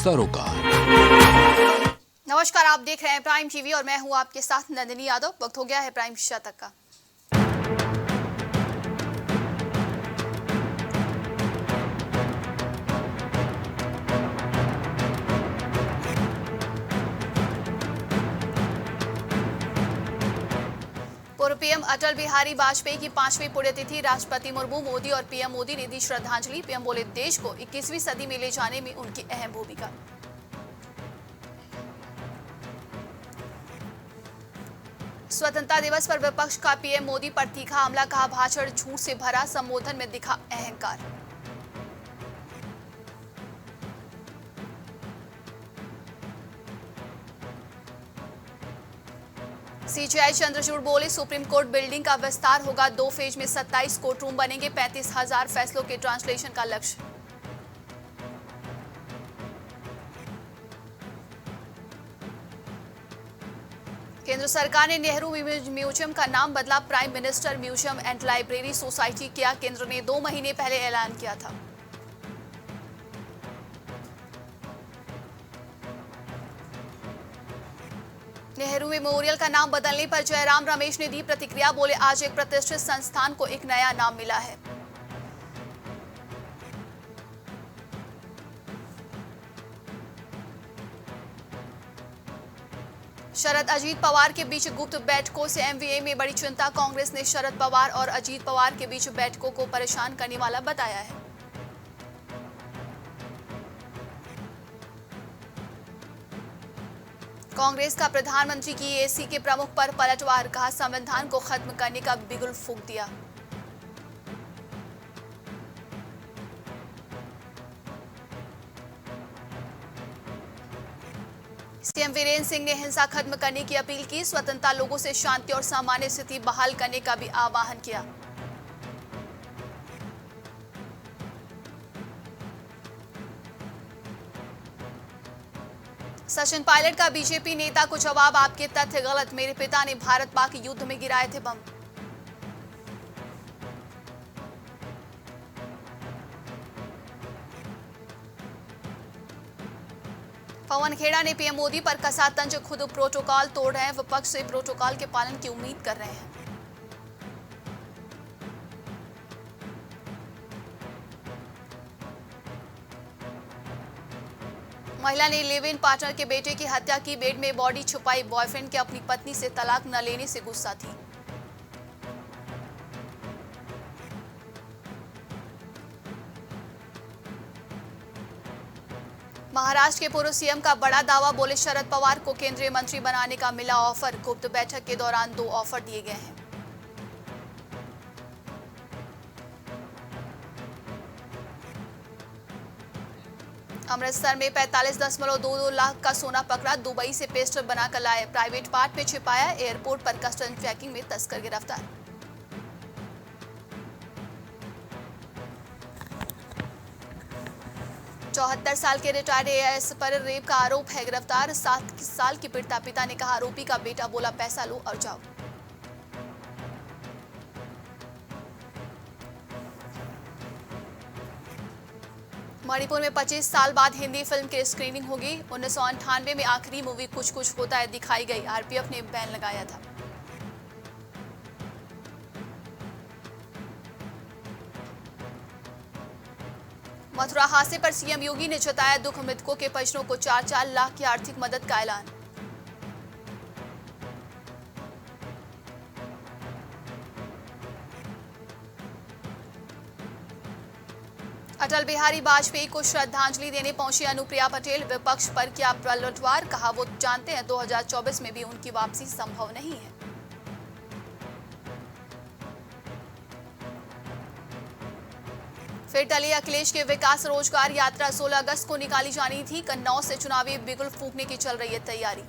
सरोकार। नमस्कार, आप देख रहे हैं प्राइम टीवी और मैं हूं आपके साथ नंदिनी यादव। वक्त हो गया है प्राइम शतक का। पूर्व पीएम अटल बिहारी वाजपेयी की 5वीं पुण्यतिथि, राष्ट्रपति मुर्मू, मोदी और पीएम मोदी ने दी श्रद्धांजलि। पीएम बोले, देश को 21वीं सदी में ले जाने में उनकी अहम भूमिका। स्वतंत्रता दिवस पर विपक्ष का पीएम मोदी पर तीखा हमला, कहा भाषण झूठ से भरा, संबोधन में दिखा अहंकार। सीजेआई चंद्रचूड़ बोले, सुप्रीम कोर्ट बिल्डिंग का विस्तार होगा 2 फेज में, 27 कोर्ट रूम बनेंगे, 35,000 फैसलों के ट्रांसलेशन का लक्ष्य। केंद्र सरकार ने नेहरू म्यूजियम का नाम बदला, prime minister museum and library society किया। केंद्र ने 2 महीने पहले ऐलान किया था। नेहरू मेमोरियल का नाम बदलने पर जयराम रमेश ने दी प्रतिक्रिया, बोले आज एक प्रतिष्ठित संस्थान को एक नया नाम मिला है। शरद अजीत पवार के बीच गुप्त बैठकों से एमवीए में बड़ी चिंता, कांग्रेस ने शरद पवार और अजीत पवार के बीच बैठकों को परेशान करने वाला बताया है। कांग्रेस का प्रधानमंत्री की एसी के प्रमुख पर पलटवार, कहा संविधान को खत्म करने का बिगुल फूंक दिया। सीएम वीरेंद्र सिंह ने हिंसा खत्म करने की अपील की, स्वतंत्रता लोगों से शांति और सामान्य स्थिति बहाल करने का भी आह्वान किया। सचिन पायलट का बीजेपी नेता को जवाब, आपके तथ्य गलत, मेरे पिता ने भारत पाक युद्ध में गिराए थे बम। पवन खेड़ा ने पीएम मोदी पर कसा तंज, खुद प्रोटोकॉल तोड़ रहे हैं, विपक्ष से प्रोटोकॉल के पालन की उम्मीद कर रहे हैं। महिला ने लिव इन पार्टनर के बेटे की हत्या की, बेड में बॉडी छुपाई, बॉयफ्रेंड के अपनी पत्नी से तलाक न लेने से गुस्सा थी। महाराष्ट्र के पूर्व सीएम का बड़ा दावा, बोले शरद पवार को केंद्रीय मंत्री बनाने का मिला ऑफर, गुप्त बैठक के दौरान 2 ऑफर दिए गए हैं। अमृतसर में 45.22 लाख का सोना पकड़ा, दुबई से पेस्टल बनाकर लाए, प्राइवेट पार्ट में छिपाया, एयरपोर्ट पर कस्टम चेकिंग में तस्कर गिरफ्तार। चौहत्तर साल के रिटायर्ड एएस पर रेप का आरोप है, गिरफ्तार। 7 साल की पीड़िता पिता ने कहा, आरोपी का बेटा बोला पैसा लो और जाओ। मणिपुर में 25 साल बाद हिंदी फिल्म की स्क्रीनिंग होगी। 1998 में आखिरी मूवी कुछ कुछ होता है दिखाई गई, आरपीएफ ने बैन लगाया था। मथुरा हादसे पर सीएम योगी ने जताया दुख, मृतकों के परिजनों को 4-4 लाख की आर्थिक मदद का ऐलान। अटल बिहारी वाजपेयी को श्रद्धांजलि देने पहुंची अनुप्रिया पटेल, विपक्ष पर किया पलटवार, कहा वो जानते हैं 2024 में भी उनकी वापसी संभव नहीं है। फिर टली अखिलेश के विकास रोजगार यात्रा, 16 अगस्त को निकाली जानी थी, कन्नौज से चुनावी बिगुल फूंकने की चल रही है तैयारी।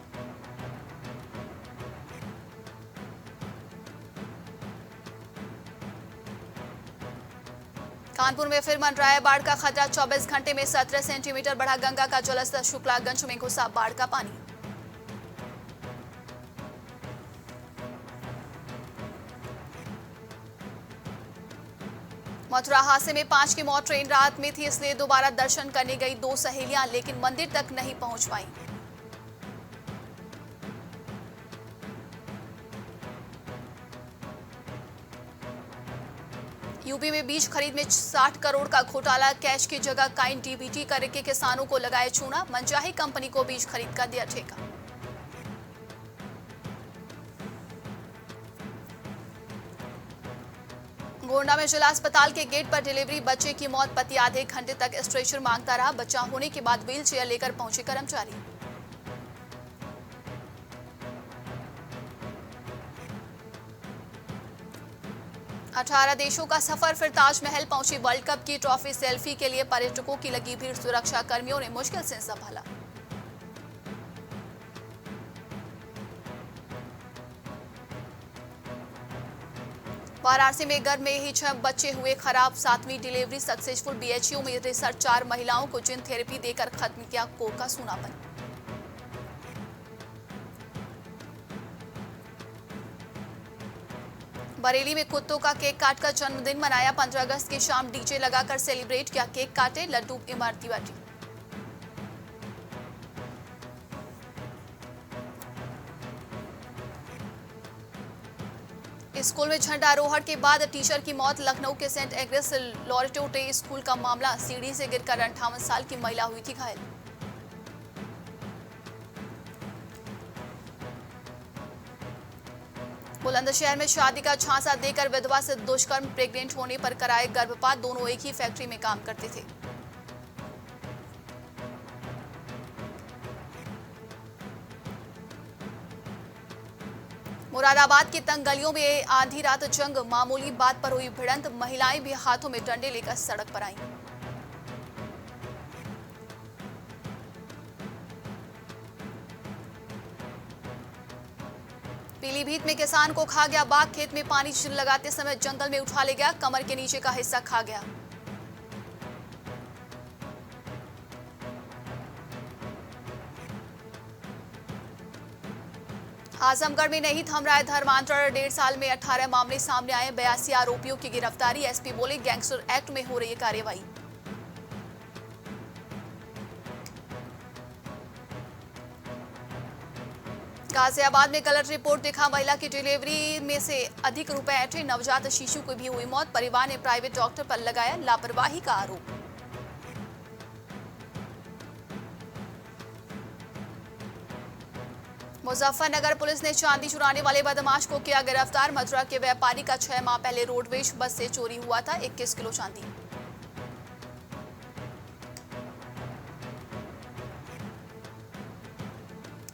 कानपुर में फिर मंडराया बाढ़ का खतरा, 24 घंटे में 17 सेंटीमीटर बढ़ा गंगा का जलस्तर, शुक्लागंज में घुसा बाढ़ का पानी। मथुरा हादसे में 5 की मौत। ट्रेन रात में थी इसलिए दोबारा दर्शन करने गई 2 सहेलियां, लेकिन मंदिर तक नहीं पहुंच पाईं। यूपी में बीज खरीद में 60 करोड़ का घोटाला। कैश की जगह काइन डीबीटी करके किसानों को लगाए चूना। मनचाही कंपनी को बीज खरीद का दिया ठेका। गोंडा में जिला अस्पताल के गेट पर डिलीवरी, बच्चे की मौत। पति आधे घंटे तक स्ट्रेचर मांगता रहा। बच्चा होने के बाद व्हील चेयर लेकर पहुंचे कर्मचारी। अठारह देशों का सफर, फिर ताजमहल पहुंची। वर्ल्ड कप की ट्रॉफी सेल्फी के लिए पर्यटकों की लगी भीड़। सुरक्षा कर्मियों ने मुश्किल से संभाला। वाराणसी में गर्भ में ही 6 बच्चे हुए खराब। 7वीं डिलीवरी सक्सेसफुल। बीएचयू में रिसर्च 4 महिलाओं को जिन थेरेपी देकर खत्म किया कोर्ट का सूनापन। बरेली में कुत्तों का केक काटकर जन्मदिन मनाया। 15 अगस्त की शाम डीजे लगाकर सेलिब्रेट किया। केक काटे, लड्डू इमारती बांटी। स्कूल में झंडारोहण के बाद टीचर की मौत। लखनऊ के सेंट एग्रेस लॉरेटो स्कूल का मामला। सीढ़ी से गिरकर 58 साल की महिला हुई थी घायल। बुलंदशहर में शादी का झांसा देकर विधवा से दुष्कर्म। प्रेग्नेंट होने पर कराए गर्भपात। दोनों एक ही फैक्ट्री में काम करते थे। मुरादाबाद की तंग गलियों में आधी रात जंग। मामूली बात पर हुई भिड़ंत। महिलाएं भी हाथों में डंडे लेकर सड़क पर आईं। पीलीभीत में किसान को खा गया बाघ। खेत में पानी लगाते समय जंगल में उठा ले गया। कमर के नीचे का हिस्सा खा गया। आजमगढ़ में नहीं थम रहा है धर्मांतरण। 1.5 साल में 18 मामले सामने आए। 82 आरोपियों की गिरफ्तारी। एसपी बोले गैंगस्टर एक्ट में हो रही है कार्रवाई। गाजियाबाद में गलत रिपोर्ट दिखा। महिला की डिलीवरी में से अधिक रुपए ऐंठे। नवजात शिशु की भी हुई मौत। परिवार ने प्राइवेट डॉक्टर पर लगाया लापरवाही का आरोप। मुजफ्फरनगर पुलिस ने चांदी चुराने वाले बदमाश को किया गिरफ्तार। मथुरा के व्यापारी का 6 माह पहले रोडवेज बस से चोरी हुआ था 21 किलो चांदी।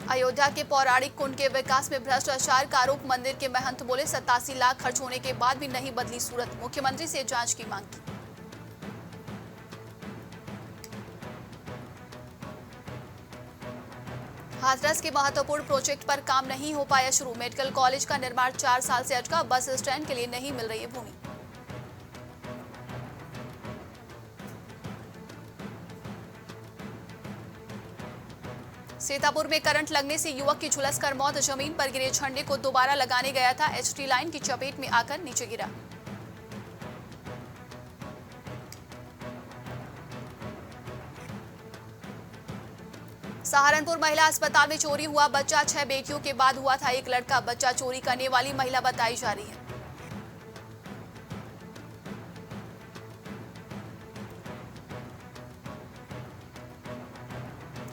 अयोध्या के पौराणिक कुंड के विकास में भ्रष्टाचार का आरोप। मंदिर के महंत बोले 87 लाख खर्च होने के बाद भी नहीं बदली सूरत। मुख्यमंत्री से जांच की मांग की। हाथरस के महत्वपूर्ण प्रोजेक्ट पर काम नहीं हो पाया शुरू। मेडिकल कॉलेज का निर्माण 4 साल से अटका। बस स्टैंड के लिए नहीं मिल रही है भूमि। सीतापुर में करंट लगने से युवक की झुलसकर मौत। जमीन पर गिरे झंडे को दोबारा लगाने गया था। एचटी लाइन की चपेट में आकर नीचे गिरा। सहारनपुर महिला अस्पताल में चोरी हुआ बच्चा। 6 बेटियों के बाद हुआ था एक लड़का। बच्चा चोरी करने वाली महिला बताई जा रही है।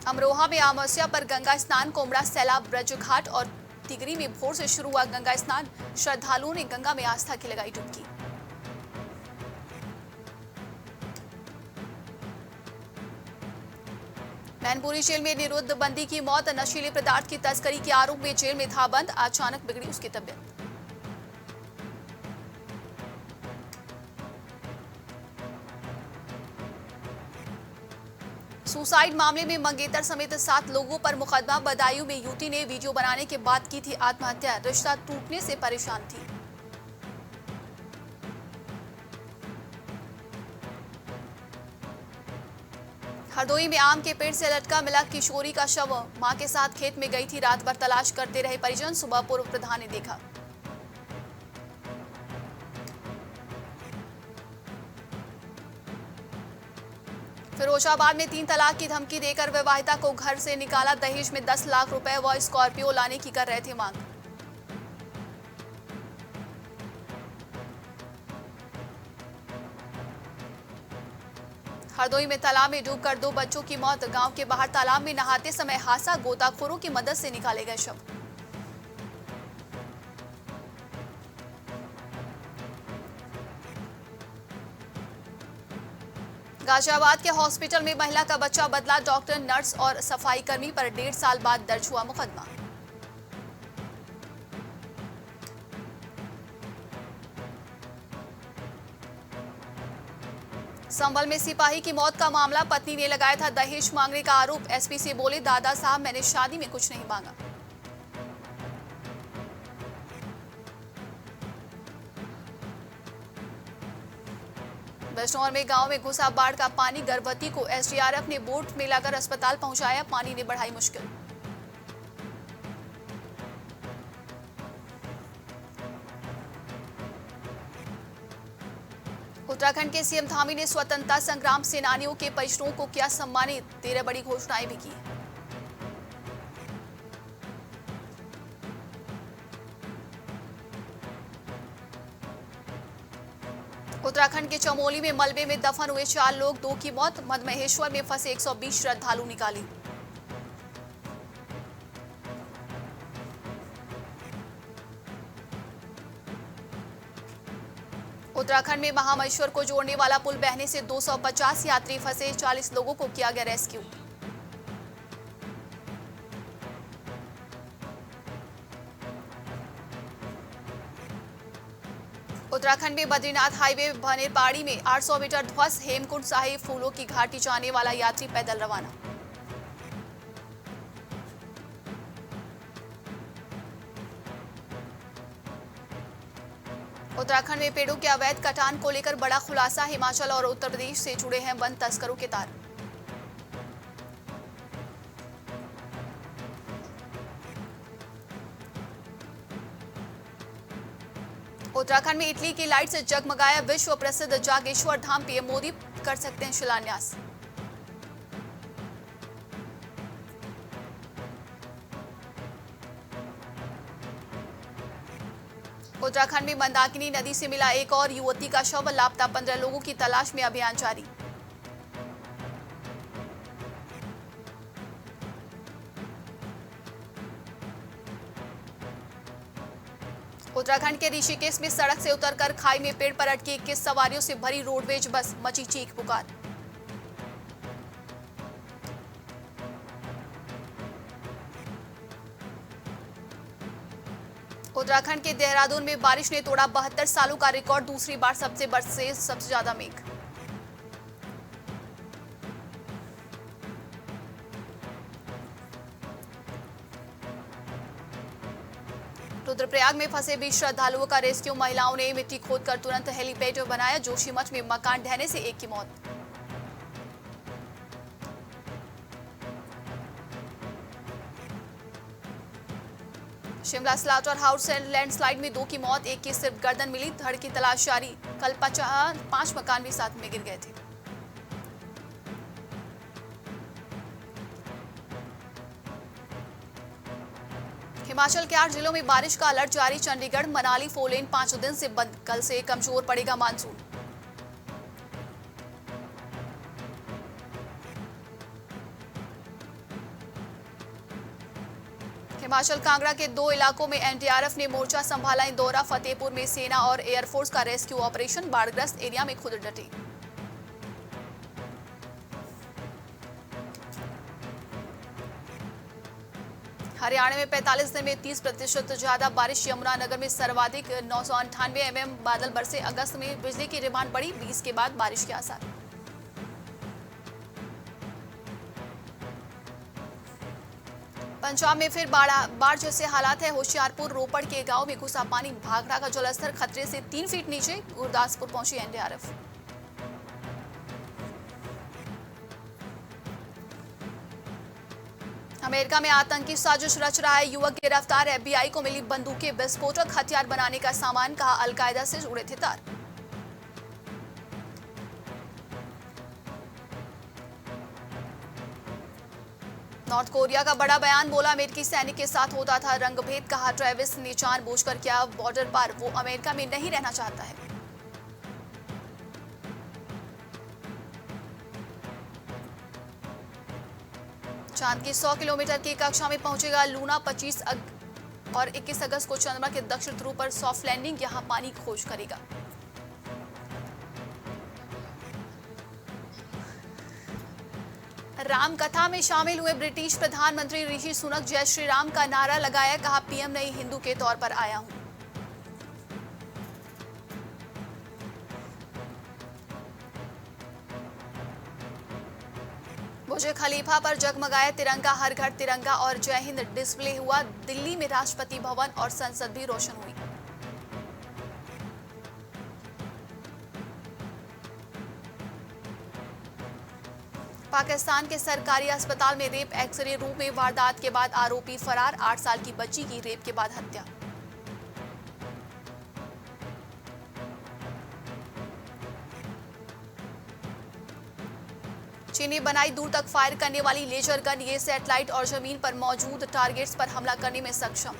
अमरोहा में अमावस्या पर गंगा स्नान को उमड़ा सैलाब। ब्रजघाट और तिगरी में भोर से शुरू हुआ गंगा स्नान। श्रद्धालुओं ने गंगा में आस्था की लगाई डुबकी। मैनपुरी जेल में निरुद्ध बंदी की मौत। नशीले पदार्थ की तस्करी के आरोप में जेल में था बंद। अचानक बिगड़ी उसकी तबीयत। सुसाइड मामले में मंगेतर समेत 7 लोगों पर मुकदमा। बदायूं में युवती ने वीडियो बनाने के बाद की थी आत्महत्या। रिश्ता टूटने से परेशान थी। हरदोई में आम के पेड़ से लटका मिला किशोरी का शव। मां के साथ खेत में गई थी। रात भर तलाश करते रहे परिजन। सुबह पूर्व प्रधान ने देखा। फिरोजाबाद में 3 तलाक की धमकी देकर विवाहिता को घर से निकाला, दहेज में 10 लाख रुपए व स्कॉर्पियो लाने की कर रहे थे मांग। हरदोई में तालाब में डूबकर 2 बच्चों की मौत, गांव के बाहर तालाब में नहाते समय हादसा, गोताखोरों की मदद से निकाले गए शव। गाजियाबाद के हॉस्पिटल में महिला का बच्चा बदला, डॉक्टर, नर्स और सफाई कर्मी पर 1.5 साल बाद दर्ज हुआ मुकदमा। संभल में सिपाही की मौत का मामला, पत्नी ने लगाया था दहेज मांगने का आरोप, एसपी से बोले दादा साहब मैंने शादी में कुछ नहीं मांगा। बिजनौर में गांव में घुसा बाढ़ का पानी, गर्भवती को एसडीआरएफ ने बोट में लाकर अस्पताल पहुंचाया, पानी ने बढ़ाई मुश्किल। उत्तराखंड के सीएम धामी ने स्वतंत्रता संग्राम सेनानियों के परिजनों को किया सम्मानित, 13 बड़ी घोषणाएं भी की। उत्तराखंड के चमोली में मलबे में दफन हुए 4 लोग, 2 की मौत, मधमहेश्वर में फंसे 120 श्रद्धालु निकाले। उत्तराखंड में महामहेश्वर को जोड़ने वाला पुल बहने से 250 यात्री फंसे, 40 लोगों को किया गया रेस्क्यू। उत्तराखंड में बद्रीनाथ हाईवे भनेरपाड़ी में 800 मीटर ध्वस्त, हेमकुंड साहिब फूलों की घाटी जाने वाला यात्री पैदल रवाना। उत्तराखंड में पेड़ों के अवैध कटान को लेकर बड़ा खुलासा, हिमाचल और उत्तर प्रदेश से जुड़े हैं वन तस्करों के तार। उत्तराखंड में इटली की लाइट से जगमगाया विश्व प्रसिद्ध जागेश्वर धाम, पीएम मोदी कर सकते हैं शिलान्यास। उत्तराखंड में मंदाकिनी नदी से मिला एक और युवती का शव, लापता 15 लोगों की तलाश में अभियान जारी। उत्तराखंड के ऋषिकेश में सड़क से उतरकर खाई में पेड़ पर अटकी 21 सवारियों से भरी रोडवेज बस, मची चीख पुकार। उत्तराखंड के देहरादून में बारिश ने तोड़ा 72 सालों का रिकॉर्ड, दूसरी बार सबसे बरसे सबसे ज्यादा मेघ। रुद्रप्रयाग में फंसे 20 श्रद्धालुओं का रेस्क्यू, महिलाओं ने मिट्टी खोदकर तुरंत हेलीपैड बनाया, जोशीमठ में मकान ढहने से एक की मौत। शिमला स्लाटर हाउस लैंडस्लाइड में 2 की मौत, 1 की सिर्फ गर्दन मिली, धड़ की तलाश जारी, कल 5 मकान भी साथ में गिर गए थे। हिमाचल के 8 जिलों में बारिश का अलर्ट जारी, चंडीगढ़ मनाली 4 लेन 5 दिन से बंद, कल से कमजोर पड़ेगा मानसून। हिमाचल कांगड़ा के 2 इलाकों में एनडीआरएफ ने मोर्चा संभाला, इंदौरा फतेहपुर में सेना और एयरफोर्स का रेस्क्यू ऑपरेशन, बाढ़ग्रस्त एरिया में खुद डटे। हरियाणा में 45 दिन में 30% ज्यादा बारिश, यमुनानगर में सर्वाधिक 998 mm बादल बरसे, अगस्त में बिजली की डिमांड बढ़ी, 20 के बाद बारिश के आसार। पंजाब में फिर बाढ़ जैसे हालात है, होशियारपुर रोपड़ के गांव में घुसा पानी, भाखड़ा का जलस्तर खतरे से 3 फीट नीचे, गुरदासपुर पहुंची एनडीआरएफ। अमेरिका में आतंकी साजिश रच रहा है युवक गिरफ्तार, एफबीआई को मिली बंदूकें, विस्फोटक हथियार बनाने का सामान, कहा अलकायदा से जुड़े थे तार। नॉर्थ कोरिया का बड़ा बयान, बोला अमेरिकी सैनिक के साथ होता था रंगभेद, कहा ट्रेविस ने जानबूझकर किया बॉर्डर पार, वो अमेरिका में नहीं रहना चाहता है। चांद की 100 किलोमीटर की कक्षा में पहुंचेगा लूना, 25 और 21 अगस्त को चंद्रमा के दक्षिण ध्रुव पर सॉफ्ट लैंडिंग, यहां पानी की खोज करेगा। राम कथा में शामिल हुए ब्रिटिश प्रधानमंत्री ऋषि सुनक जय श्री राम का नारा लगाया, कहा पीएम नई हिंदू के तौर पर आया हूं। बुर्ज खलीफा पर जगमगाया तिरंगा, हर घर तिरंगा और जय हिंद डिस्प्ले हुआ। दिल्ली में राष्ट्रपति भवन और संसद भी रोशन हुई। पाकिस्तान के सरकारी अस्पताल में रेप एक्सरे रूम में वारदात के बाद आरोपी फरार, 8 साल की बच्ची की रेप के बाद हत्या। चीनी बनाई दूर तक फायर करने वाली लेजर गन, ये सैटेलाइट और जमीन पर मौजूद टारगेट्स पर हमला करने में सक्षम।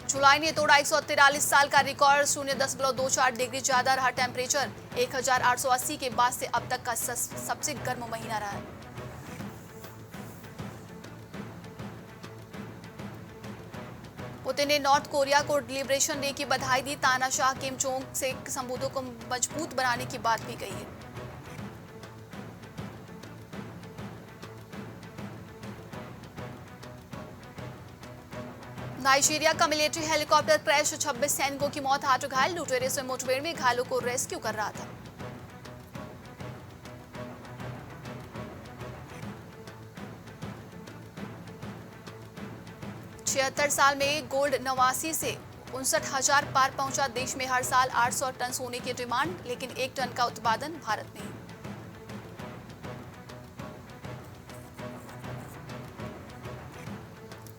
जुलाई ने तोड़ा 143 साल का रिकॉर्ड, 0.24 डिग्री ज्यादा रहा टेम्परेचर। 1880 के बाद से अब तक का सबसे गर्म महीना रहा है। पुतिन ने नॉर्थ कोरिया को लिबरेशन डे की बधाई दी, तानाशाह किम जोंग से संबंधों को मजबूत बनाने की बात भी कही है। नाइजीरिया का मिलिट्री हेलीकॉप्टर क्रैश, 26 सैनिकों की मौत, 8 घायल। लुटेरे से मुठभेड़ में घायलों को रेस्क्यू कर रहा था। छिहत्तर साल में गोल्ड 89 से 59,000 पार पहुंचा। देश में हर साल 800 टन सोने की डिमांड, लेकिन 1 टन का उत्पादन भारत में।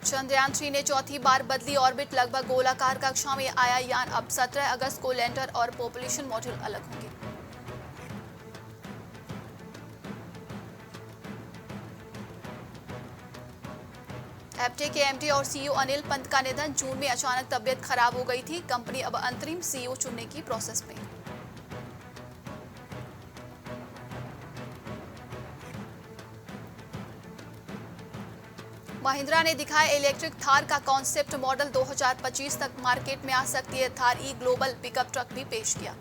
चंद्रयान 3 ने चौथी बार बदली ऑर्बिट, लगभग गोलाकार कक्षा में आया यान। अब 17 अगस्त को लैंडर और पॉपुलेशन मॉड्यूल अलग होंगे। एप्टे के एमडी और सीईओ अनिल पंत का निधन, जून में अचानक तबीयत खराब हो गई थी। कंपनी अब अंतरिम सीईओ चुनने की प्रोसेस में। महिंद्रा ने दिखाया इलेक्ट्रिक थार का कॉन्सेप्ट मॉडल, 2025 तक मार्केट में आ सकती है थार। ई ग्लोबल पिकअप ट्रक भी पेश किया।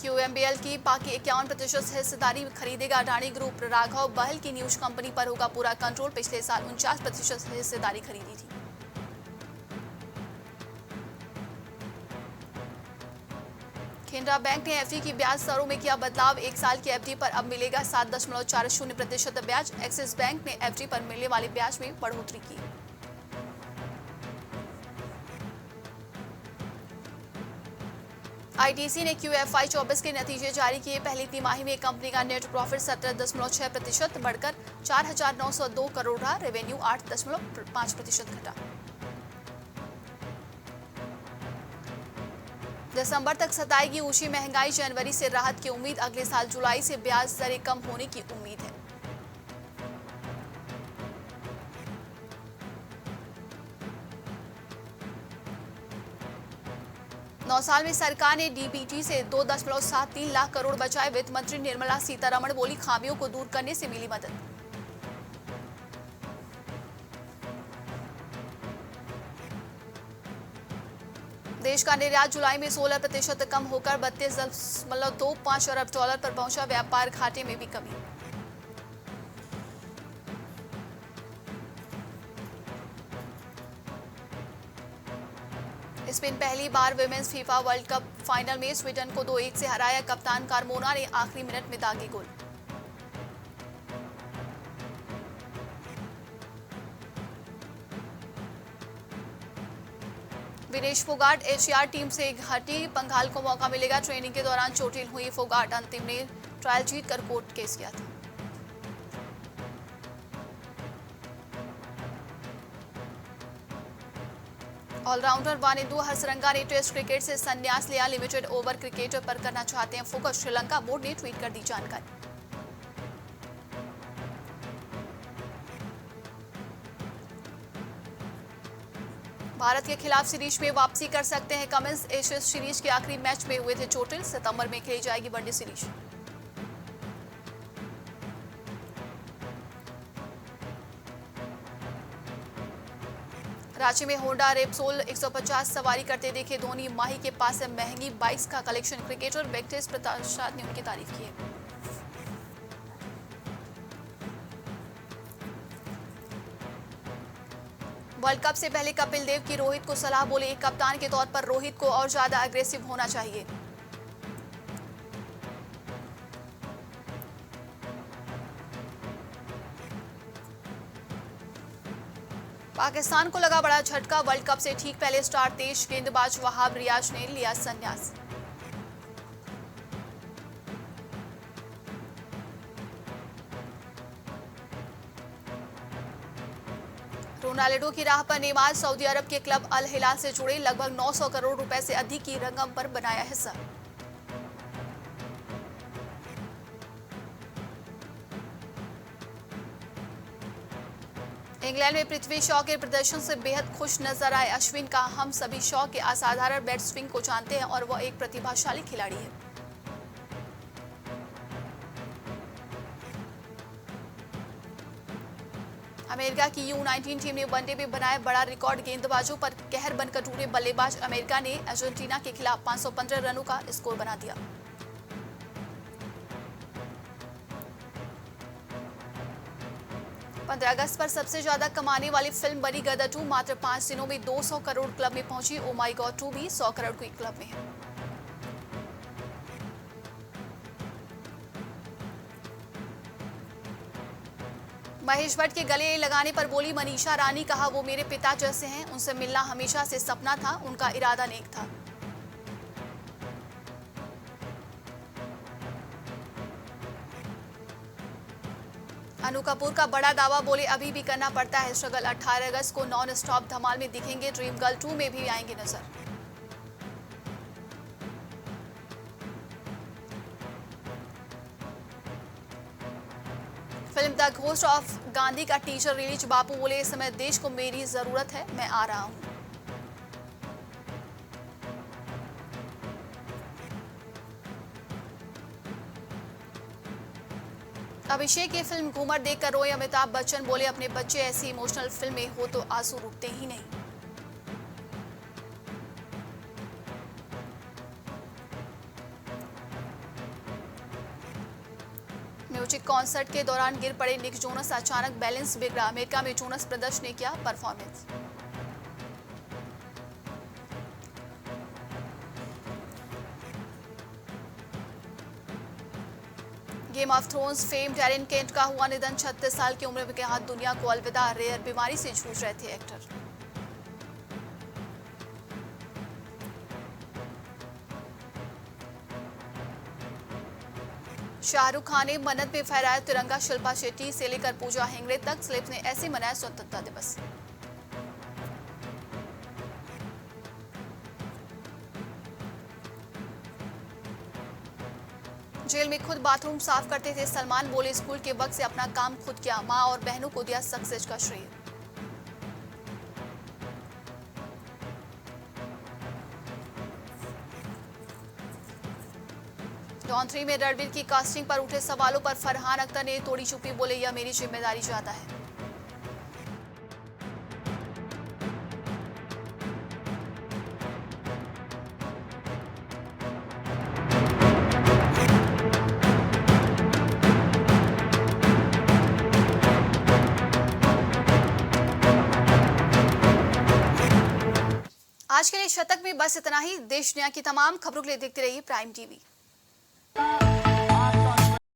क्यूएमबीएल की बाकी 51% हिस्सेदारी खरीदेगा अडानी ग्रुप। राघव बहल की न्यूज कंपनी पर होगा पूरा कंट्रोल, पिछले साल 49% हिस्सेदारी खरीदी थी। केनरा बैंक ने एफडी की ब्याज दरों में किया बदलाव, 1 साल की एफडी पर अब मिलेगा 7.40% ब्याज। एक्सिस बैंक ने एफडी पर मिलने वाले ब्याज में बढ़ोतरी की। आईटीसी ने क्यूएफआई 24 के नतीजे जारी किए। पहली तिमाही में कंपनी का नेट प्रॉफिट 17.6% बढ़कर 4,902 करोड़ रहा। रेवेन्यू 8.5% घटा। दिसंबर तक सताएगी ऊंची महंगाई, जनवरी से राहत की उम्मीद। अगले साल जुलाई से ब्याज दरें कम होने की उम्मीद है। नौ साल में सरकार ने डीबीटी से 2.73 लाख करोड़ बचाए। वित्त मंत्री निर्मला सीतारमण बोली, खामियों को दूर करने से मिली मदद। देश का निर्यात जुलाई में 16% कम होकर 32.25 अरब डॉलर पर पहुंचा। व्यापार घाटे में भी कमी। स्पेन पहली बार women's FIFA World Cup final में स्वीडन को 2-1 से हराया। कप्तान कारमोना ने आखिरी मिनट में दागे गोल। विनेश फोगाट एशियाड टीम से हटी, पंघाल को मौका मिलेगा। ट्रेनिंग के दौरान चोटिल हुई फोगाट, अंतिम ने ट्रायल जीतकर कोर्ट केस किया था। ऑलराउंडर वानिंदु हसरंगा ने टेस्ट क्रिकेट से संन्यास लिया। लिमिटेड ओवर क्रिकेट पर करना चाहते हैं फोकस, श्रीलंका बोर्ड ने ट्वीट कर दी जानकारी। भारत के खिलाफ सीरीज में वापसी कर सकते हैं कमिंस। एशेज सीरीज के आखिरी मैच में हुए थे चोटिल। सितंबर में खेली जाएगी वनडे सीरीज। रांची में होंडा रेपसोल 150 सवारी करते देखे धोनी। माही के पास है महंगी बाइक्स का कलेक्शन। क्रिकेटर वेंकटेश प्रसाद ने उनकी तारीफ की है। वर्ल्ड कप से पहले कपिल देव की रोहित को सलाह, बोले एक कप्तान के तौर पर रोहित को और ज्यादा अग्रेसिव होना चाहिए। पाकिस्तान को लगा बड़ा झटका। वर्ल्ड कप से ठीक पहले स्टार तेज गेंदबाज वहाब रियाज ने लिया संन्यास। रोनाल्डो की राह पर नेमार। सऊदी अरब के क्लब अल हिलाल से जुड़े। लगभग 900 करोड़ रुपए से अधिक की रकम पर बनाया हिस्सा। इंग्लैंड में पृथ्वी शॉ के प्रदर्शन से बेहद खुश नजर आए अश्विन। का हम सभी शॉ के असाधारण बैट स्विंग को जानते हैं और वह एक प्रतिभाशाली खिलाड़ी है। अमेरिका की U-19 टीम ने वनडे में बनाया बड़ा रिकॉर्ड। गेंदबाजों पर कहर बनकर टूटे बल्लेबाज। अमेरिका ने अर्जेंटीना के खिलाफ 515 रनों का स्कोर बना दिया। अगस्त पर सबसे ज्यादा कमाने वाली फिल्म बनी गदर 2। मात्र 5 दिनों में 200 करोड़ क्लब में पहुंची। ओ माई गॉड 2 भी 100 करोड़ के क्लब में है। महेश भट्ट के गले लगाने पर बोली मनीषा रानी। कहा वो मेरे पिता जैसे हैं, उनसे मिलना हमेशा से सपना था, उनका इरादा नेक था। अनु कपूर का बड़ा दावा, बोले अभी भी करना पड़ता है स्ट्रगल। 18 अगस्त को नॉन स्टॉप धमाल में दिखेंगे। ड्रीम गर्ल 2 में भी आएंगे नजर। Film the ghost of Gandhi का टीजर रिलीज। बापू बोले इस समय देश को मेरी जरूरत है, मैं आ रहा हूं। अभिषेक की फिल्म घूमर देखकर रोए अमिताभ बच्चन। बोले अपने बच्चे ऐसी इमोशनल फिल्में हो तो आंसू रुकते ही नहीं। म्यूजिक कॉन्सर्ट के दौरान गिर पड़े निक जोनस। अचानक बैलेंस बिगड़ा। अमेरिका में जोनस ब्रदर्स ने किया performance. Game of Thrones fame Darren Kent का हुआ निधन। 36 साल की उम्र में के हाथ दुनिया को अलविदा। रेयर बीमारी से जूझ रहे थे एक्टर। शाहरुख खान ने मन्नत में फहराया तिरंगा। शिल्पा शेट्टी से लेकर पूजा हेगड़े तक सेलेब्स ने ऐसे मनाया स्वतंत्रता दिवस। जेल में खुद बाथरूम साफ करते थे सलमान। बोले स्कूल के वक्त से अपना काम खुद किया, मां और बहनों को दिया सक्सेस का श्रेय। डॉन 3 में रणबीर की कास्टिंग पर उठे सवालों पर फरहान अख्तर ने तोड़ी चुप्पी। बोले यह मेरी जिम्मेदारी ज्यादा है। आज के लिए शतक में बस इतना ही। देश दुनिया की तमाम खबरों के लिए देखते रहिए प्राइम टीवी।